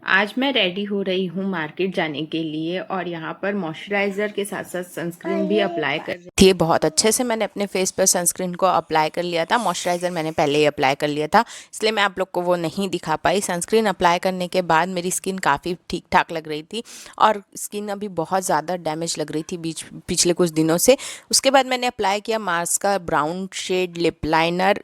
आज मैं रेडी हो रही हूँ मार्केट जाने के लिए और यहाँ पर मॉइस्चराइज़र के साथ साथ सनस्क्रीन भी अप्लाई कर रही थी। बहुत अच्छे से मैंने अपने फेस पर सनस्क्रीन को अप्लाई कर लिया था। मॉइस्चराइज़र मैंने पहले ही अप्लाई कर लिया था, इसलिए मैं आप लोग को वो नहीं दिखा पाई। सनस्क्रीन अप्लाई करने के बाद मेरी स्किन काफ़ी ठीक ठाक लग रही थी और स्किन अभी बहुत ज़्यादा डैमेज लग रही थी पिछले कुछ दिनों से। उसके बाद मैंने अप्लाई किया मार्स का brown shade lip liner.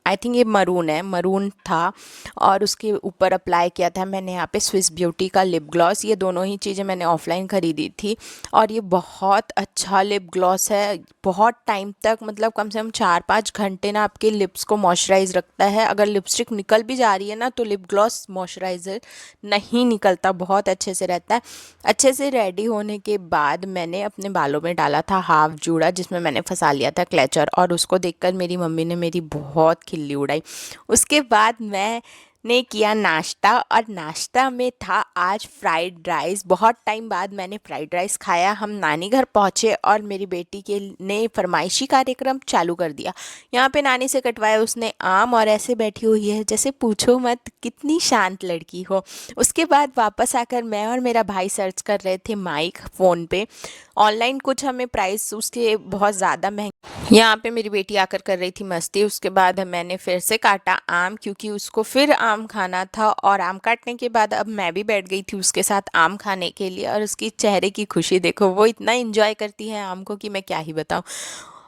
I think ये मरून है, मरून था। और उसके ऊपर अप्लाई किया था मैंने यहाँ पे स्विस ब्यूटी का लिप ग्लॉस। ये दोनों ही चीज़ें मैंने ऑफलाइन ख़रीदी थी और ये बहुत अच्छा लिप ग्लॉस है। बहुत टाइम तक, मतलब कम से कम 4-5 घंटे ना आपके लिप्स को मॉइस्चराइज रखता है। अगर लिपस्टिक निकल भी जा रही है ना तो लिप ग्लॉस मॉइस्चराइज़र नहीं निकलता, बहुत अच्छे से रहता है। अच्छे से रेडी होने के बाद मैंने अपने बालों में डाला था हाफ जूड़ा, जिसमें मैंने फंसा लिया था क्लेचर, और उसको देखकर मेरी मम्मी ने मेरी बहुत खिल्ली उड़ाई। उसके बाद मैंने किया नाश्ता और नाश्ता में था आज फ्राइड राइस। बहुत टाइम बाद मैंने फ्राइड राइस खाया। हम नानी घर पहुँचे और मेरी बेटी के ने फरमाइशी कार्यक्रम चालू कर दिया। यहाँ पे नानी से कटवाया उसने आम और ऐसे बैठी हुई है जैसे पूछो मत कितनी शांत लड़की हो। उसके बाद वापस आकर मैं और मेरा भाई सर्च कर रहे थे माइक फ़ोन पे। ऑनलाइन कुछ हमें प्राइस उसके बहुत ज़्यादा महंगे। यहाँ पे मेरी बेटी आकर कर रही थी मस्ती। उसके बाद मैंने फिर से काटा आम, क्योंकि उसको फिर आम खाना था। और आम काटने के बाद अब मैं भी बैठ गई थी उसके साथ आम खाने के लिए। और उसकी चेहरे की खुशी देखो, वो इतना एंजॉय करती है आम को कि मैं क्या ही बताऊँ।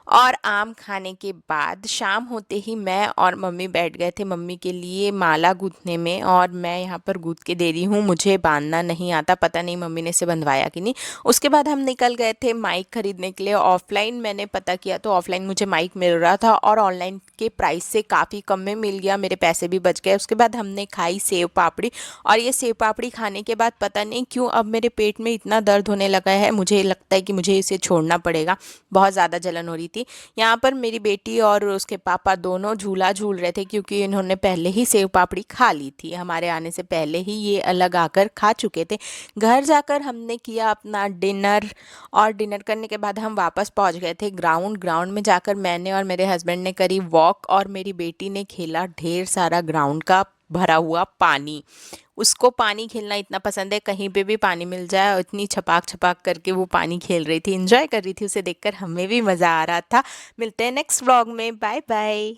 और आम खाने के बाद शाम होते ही मैं और मम्मी बैठ गए थे मम्मी के लिए माला गूंथने में। और मैं यहाँ पर गूंथ के दे रही हूँ, मुझे बांधना नहीं आता, पता नहीं मम्मी ने इसे बंधवाया कि नहीं। उसके बाद हम निकल गए थे माइक खरीदने के लिए। ऑफलाइन मैंने पता किया तो ऑफलाइन मुझे माइक मिल रहा था और ऑनलाइन के प्राइस से काफ़ी कम में मिल गया, मेरे पैसे भी बच गए। उसके बाद हमने खाई सेव पापड़ी। और ये सेव पापड़ी खाने के बाद पता नहीं क्यों अब मेरे पेट में इतना दर्द होने लगा है, मुझे लगता है कि मुझे इसे छोड़ना पड़ेगा। बहुत ज़्यादा जलन हो रही थी। यहाँ पर मेरी बेटी और उसके पापा दोनों झूला झूल रहे थे, क्योंकि इन्होंने पहले ही सेव पापड़ी खा ली थी, हमारे आने से पहले ही ये अलग आकर खा चुके थे। घर जाकर हमने किया अपना डिनर और डिनर करने के बाद हम वापस पहुँच गए थे ग्राउंड। ग्राउंड में जाकर मैंने और मेरे हस्बैंड ने करी वॉक और मेरी बेटी ने खेला ढेर सारा ग्राउंड का भरा हुआ पानी। उसको पानी खेलना इतना पसंद है, कहीं पे भी पानी मिल जाए और इतनी छपाक छपाक करके वो पानी खेल रही थी, एंजॉय कर रही थी। उसे देखकर हमें भी मज़ा आ रहा था। मिलते हैं नेक्स्ट व्लॉग में, बाय बाय।